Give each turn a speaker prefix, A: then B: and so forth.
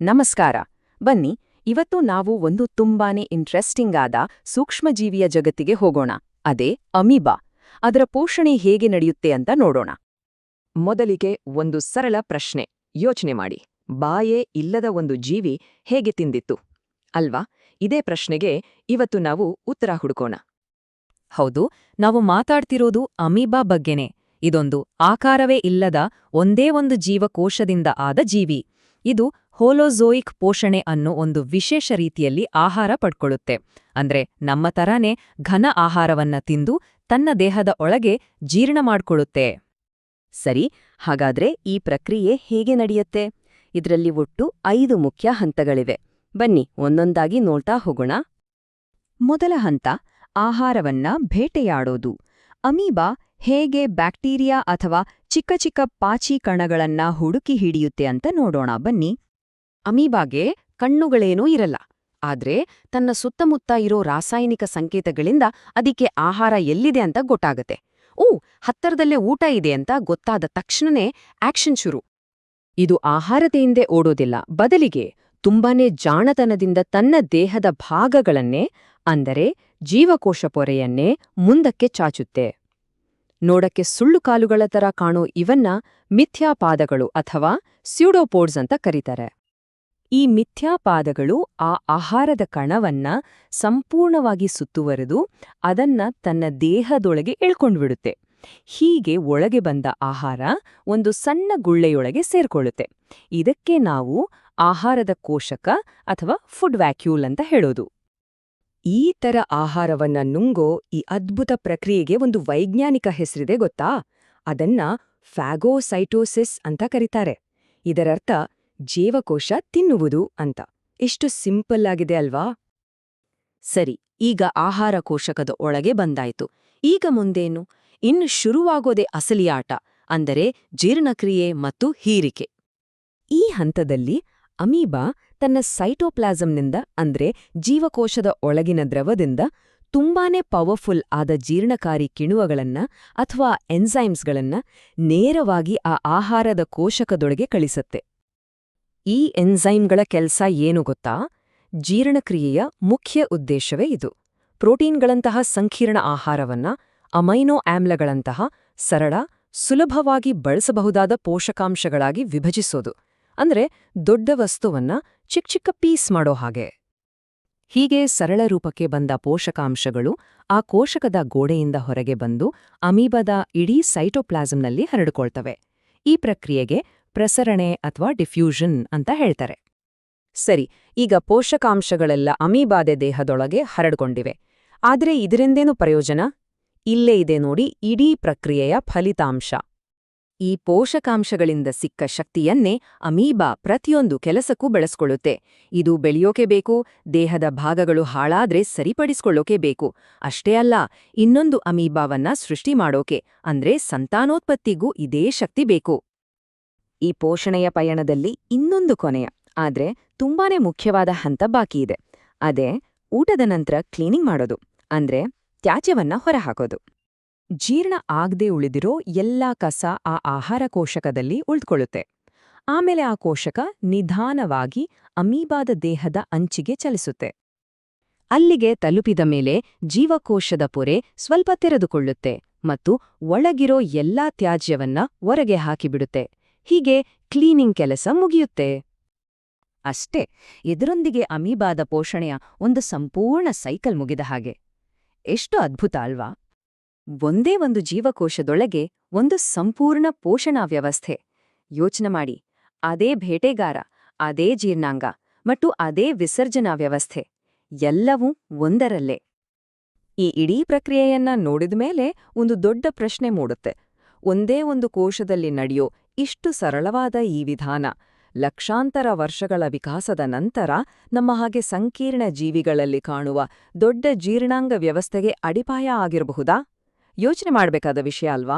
A: ನಮಸ್ಕಾರ. ಬನ್ನಿ, ಇವತ್ತು ನಾವು ಒಂದು ತುಂಬಾನೇ ಇಂಟ್ರೆಸ್ಟಿಂಗ್ ಆದ ಸೂಕ್ಷ್ಮಜೀವಿಯ ಜಗತ್ತಿಗೆ ಹೋಗೋಣ. ಅದೇ ಅಮೀಬಾ. ಅದರ ಪೋಷಣೆ ಹೇಗೆ ನಡೆಯುತ್ತೆ ಅಂತ ನೋಡೋಣ.
B: ಮೊದಲಿಗೆ ಒಂದು ಸರಳ ಪ್ರಶ್ನೆ ಯೋಚನೆ ಮಾಡಿ. ಬಾಯೇ ಇಲ್ಲದ ಒಂದು ಜೀವಿ ಹೇಗೆ ತಿಂದಿತ್ತು ಅಲ್ವಾ? ಇದೇ ಪ್ರಶ್ನೆಗೆ ಇವತ್ತು ನಾವು ಉತ್ತರ ಹುಡುಕೋಣ.
C: ಹೌದು, ನಾವು ಮಾತಾಡ್ತಿರೋದು ಅಮೀಬಾ ಬಗ್ಗೆನೇ. ಇದೊಂದು ಆಕಾರವೇ ಇಲ್ಲದ ಒಂದೇ ಒಂದು ಜೀವಕೋಶದಿಂದ ಆದ ಜೀವಿ. ಇದು ಹೋಲೋಝೋಯಿಕ್ ಪೋಷಣೆ ಅನ್ನೋ ಒಂದು ವಿಶೇಷ ರೀತಿಯಲ್ಲಿ ಆಹಾರ ಪಡ್ಕೊಳ್ಳುತ್ತೆ. ಅಂದ್ರೆ ನಮ್ಮ ತರಾನೇ ಘನ ಆಹಾರವನ್ನ ತಿಂದು ತನ್ನ ದೇಹದ ಒಳಗೆ ಜೀರ್ಣ ಮಾಡ್ಕೊಳ್ಳುತ್ತೆ.
A: ಸರಿ, ಹಾಗಾದ್ರೆ ಈ ಪ್ರಕ್ರಿಯೆ ಹೇಗೆ ನಡೆಯುತ್ತೆ? ಇದರಲ್ಲಿ ಒಟ್ಟು 5 ಮುಖ್ಯ ಹಂತಗಳಿವೆ. ಬನ್ನಿ ಒಂದೊಂದಾಗಿ ನೋಡ್ತಾ ಹೋಗೋಣ. ಮೊದಲ ಹಂತ ಆಹಾರವನ್ನ ಬೇಟೆಯಾಡೋದು. ಅಮೀಬಾ ಹೇಗೆ ಬ್ಯಾಕ್ಟೀರಿಯಾ ಅಥವಾ ಚಿಕ್ಕ ಚಿಕ್ಕ ಪಾಚಿ ಕಣಗಳನ್ನ ಹುಡುಕಿ ಹಿಡಿಯುತ್ತೆ ಅಂತ ನೋಡೋಣ ಬನ್ನಿ.
B: ಅಮೀಬಾಗೆ ಕಣ್ಣುಗಳೇನೂ ಇರಲ್ಲ. ಆದ್ರೆ ತನ್ನ ಸುತ್ತಮುತ್ತ ಇರೋ ರಾಸಾಯನಿಕ ಸಂಕೇತಗಳಿಂದ ಅದಕ್ಕೆ ಆಹಾರ ಎಲ್ಲಿದೆ ಅಂತ ಗೊತ್ತಾಗತ್ತೆ. ಹತ್ತರದಲ್ಲೇ ಊಟ ಇದೆ ಅಂತ ಗೊತ್ತಾದ ತಕ್ಷಣನೇ ಆಕ್ಷನ್ ಶುರು.
A: ಇದು ಆಹಾರತೆಯಿಂದೇ ಓಡೋದಿಲ್ಲ, ಬದಲಿಗೆ ತುಂಬಾನೇ ಜಾಣತನದಿಂದ ತನ್ನ ದೇಹದ ಭಾಗಗಳನ್ನೇ, ಅಂದರೆ ಜೀವಕೋಶ ಪೊರೆಯನ್ನೇ ಮುಂದಕ್ಕೆ ಚಾಚುತ್ತೆ. ನೋಡಕ್ಕೆ ಸುಳ್ಳು ಕಾಲುಗಳ ತರ ಕಾಣೋ ಇವನ್ನ ಮಿಥ್ಯಾಪಾದಗಳು ಅಥವಾ ಸ್ಯೂಡೋಪೋಡ್ಸ್ ಅಂತ ಕರೀತಾರೆ. ಈ ಮಿಥ್ಯಾಪಾದಗಳು ಆ ಆಹಾರದ ಕಣವನ್ನ ಸಂಪೂರ್ಣವಾಗಿ ಸುತ್ತುವರೆದು ಅದನ್ನ ತನ್ನ ದೇಹದೊಳಗೆ ಎಳ್ಕೊಂಡ್ಬಿಡುತ್ತೆ. ಹೀಗೆ ಒಳಗೆ ಬಂದ ಆಹಾರ ಒಂದು ಸಣ್ಣ ಗುಳ್ಳೆಯೊಳಗೆ ಸೇರ್ಕೊಳ್ಳುತ್ತೆ. ಇದಕ್ಕೆ ನಾವು ಆಹಾರದ ಕೋಶಕ ಅಥವಾ ಫುಡ್ ವ್ಯಾಕ್ಯೂಲ್ ಅಂತ ಹೇಳೋದು.
B: ಈ ತರ ಆಹಾರವನ್ನ ನುಂಗೋ ಈ ಅದ್ಭುತ ಪ್ರಕ್ರಿಯೆಗೆ ಒಂದು ವೈಜ್ಞಾನಿಕ ಹೆಸರಿದೆ ಗೊತ್ತಾ? ಅದನ್ನ ಫ್ಯಾಗೋಸೈಟೋಸಿಸ್ ಅಂತ ಕರೀತಾರೆ. ಇದರರ್ಥ ಜೀವಕೋಶ ತಿನ್ನುವುದು ಅಂತ. ಎಷ್ಟು ಸಿಂಪಲ್ ಆಗಿದೆ ಅಲ್ವಾ?
A: ಸರಿ, ಈಗ ಆಹಾರ ಕೋಶಕದ ಒಳಗೆ ಬಂದಾಯ್ತು. ಈಗ ಮುಂದೇನು? ಇನ್ನು ಶುರುವಾಗೋದೇ ಅಸಲಿ ಆಟ, ಅಂದರೆ ಜೀರ್ಣಕ್ರಿಯೆ ಮತ್ತು ಹೀರಿಕೆ. ಈ ಹಂತದಲ್ಲಿ ಅಮೀಬಾ ತನ್ನ ಸೈಟೋಪ್ಲಾಸಂನಿಂದ, ಅಂದ್ರೆ ಜೀವಕೋಶದ ಒಳಗಿನ ದ್ರವದಿಂದ ತುಂಬಾನೇ ಪವರ್ಫುಲ್ ಆದ ಜೀರ್ಣಕಾರಿ ಕಿಣ್ವಗಳನ್ನ ಅಥವಾ ಎನ್ಸೈಮ್ಸ್ಗಳನ್ನ ನೇರವಾಗಿ ಆ ಆಹಾರದ ಕೋಶಕದೊಳಗೆ ಕಳಿಸತ್ತೆ. ಈ ಎನ್ಸೈಮ್ಗಳ ಕೆಲ್ಸ ಏನು ಗೊತ್ತಾ? ಜೀರ್ಣಕ್ರಿಯೆಯ ಮುಖ್ಯ ಉದ್ದೇಶವೇ ಇದು. ಪ್ರೋಟೀನ್ಗಳಂತಹ ಸಂಕೀರ್ಣ ಆಹಾರವನ್ನ ಅಮೈನೋ ಆಮ್ಲಗಳಂತಹ ಸರಳ, ಸುಲಭವಾಗಿ ಬಳಸಬಹುದಾದ ಪೋಷಕಾಂಶಗಳಾಗಿ ವಿಭಜಿಸೋದು. ಅಂದ್ರೆ ದೊಡ್ಡ ವಸ್ತುವನ್ನ ಚಿಕ್ಕ ಚಿಕ್ಕ ಪೀಸ್ ಮಾಡೋ ಹಾಗೆ. ಹೀಗೆ ಸರಳ ರೂಪಕ್ಕೆ ಬಂದ ಪೋಷಕಾಂಶಗಳು ಆ ಕೋಶಕದ ಗೋಡೆಯಿಂದ ಹೊರಗೆ ಬಂದು ಅಮೀಬಾದ ಇಡೀ ಸೈಟೋಪ್ಲಾಸಂನಲ್ಲಿ ಹರಡಿಕೊಳ್ತವೆ. ಈ ಪ್ರಕ್ರಿಯೆಗೆ ಪ್ರಸರಣೆ ಅಥವಾ ಡಿಫ್ಯೂಷನ್ ಅಂತ ಹೇಳ್ತಾರೆ. ಸರಿ, ಈಗ ಪೋಷಕಾಂಶಗಳೆಲ್ಲ ಅಮೀಬಾದ ದೇಹದೊಳಗೆ ಹರಡ್ಕೊಂಡಿವೆ. ಆದ್ರೆ ಇದರಿಂದೇನು ಪ್ರಯೋಜನ? ಇಲ್ಲೇ ಇದೆ ನೋಡಿ ಇಡೀ ಪ್ರಕ್ರಿಯೆಯ ಫಲಿತಾಂಶ. ಈ ಪೋಷಕಾಂಶಗಳಿಂದ ಸಿಕ್ಕ ಶಕ್ತಿಯನ್ನೇ ಅಮೀಬಾ ಪ್ರತಿಯೊಂದು ಕೆಲಸಕ್ಕೂ ಬಳಸ್ಕೊಳ್ಳುತ್ತೆ. ಇದು ಬೆಳೆಯೋಕೆ ಬೇಕು, ದೇಹದ ಭಾಗಗಳು ಹಾಳಾದ್ರೆ ಸರಿಪಡಿಸ್ಕೊಳ್ಳೋಕೆ ಬೇಕು. ಅಷ್ಟೇ ಅಲ್ಲ, ಇನ್ನೊಂದು ಅಮೀಬಾವನ್ನ ಸೃಷ್ಟಿ ಮಾಡೋಕೆ, ಅಂದ್ರೆ ಸಂತಾನೋತ್ಪತ್ತಿಗೂ ಇದೇ ಶಕ್ತಿ ಬೇಕು. ಈ ಪೋಷಣೆಯ ಪಯಣದಲ್ಲಿ ಇನ್ನೊಂದು ಕೊನೆಯ, ಆದ್ರೆ ತುಂಬಾನೇ ಮುಖ್ಯವಾದ ಹಂತ ಬಾಕಿಯಿದೆ. ಅದೇ ಊಟದ ನಂತರ ಕ್ಲೀನಿಂಗ್ ಮಾಡೋದು, ಅಂದ್ರೆ ತ್ಯಾಜ್ಯವನ್ನ ಹೊರಹಾಕೋದು. ಜೀರ್ಣ ಆಗದೆ ಉಳಿದಿರೋ ಎಲ್ಲಾ ಕಸ ಆ ಆಹಾರ ಕೋಶಕದಲ್ಲಿ ಉಳಿದುಕೊಳ್ಳುತ್ತೆ. ಆಮೇಲೆ ಆ ಕೋಶಕ ನಿಧಾನವಾಗಿ ಅಮೀಬಾದ ದೇಹದ ಅಂಚಿಗೆ ಚಲಿಸುತ್ತೆ. ಅಲ್ಲಿಗೆ ತಲುಪಿದ ಮೇಲೆ ಜೀವಕೋಶದ ಪೊರೆ ಸ್ವಲ್ಪ ತೆರೆದುಕೊಳ್ಳುತ್ತೆ ಮತ್ತು ಒಳಗಿರೋ ಎಲ್ಲಾ ತ್ಯಾಜ್ಯವನ್ನ ಹೊರಗೆ ಹಾಕಿಬಿಡುತ್ತೆ. ಹೀಗೆ ಕ್ಲೀನಿಂಗ್ ಕೆಲಸ ಮುಗಿಯುತ್ತೆ. ಅಷ್ಟೇ, ಇದರೊಂದಿಗೆ ಅಮೀಬಾದ ಪೋಷಣೆಯ ಒಂದು ಸಂಪೂರ್ಣ ಸೈಕಲ್ ಮುಗಿದ ಹಾಗೆ. ಎಷ್ಟು ಅದ್ಭುತ ಅಲ್ವಾ? ಒಂದೇ ಒಂದು ಜೀವಕೋಶದೊಳಗೆ ಒಂದು ಸಂಪೂರ್ಣ ಪೋಷಣಾ ವ್ಯವಸ್ಥೆ. ಯೋಚನೆ ಮಾಡಿ, ಅದೇ ಬೇಟೆಗಾರ, ಅದೇ ಜೀರ್ಣಾಂಗ ಮತ್ತು ಅದೇ ವಿಸರ್ಜನಾ ವ್ಯವಸ್ಥೆ, ಎಲ್ಲವೂ ಒಂದರಲ್ಲೇ. ಈ ಇಡೀ ಪ್ರಕ್ರಿಯೆಯನ್ನ ನೋಡಿದ್ಮೇಲೆ ಒಂದು ದೊಡ್ಡ ಪ್ರಶ್ನೆ ಮೂಡುತ್ತೆ. ಒಂದೇ ಒಂದು ಕೋಶದಲ್ಲಿ ನಡೆಯೋ ಇಷ್ಟು ಸರಳವಾದ ಈ ವಿಧಾನ ಲಕ್ಷಾಂತರ ವರ್ಷಗಳ ವಿಕಾಸದ ನಂತರ ನಮ್ಮ ಹಾಗೆ ಸಂಕೀರ್ಣ ಜೀವಿಗಳಲ್ಲಿ ಕಾಣುವ ದೊಡ್ಡ ಜೀರ್ಣಾಂಗ ವ್ಯವಸ್ಥೆಗೆ ಅಡಿಪಾಯ ಆಗಿರಬಹುದಾ? ಯೋಚನೆ ಮಾಡಬೇಕಾದ ವಿಷಯ ಅಲ್ವಾ?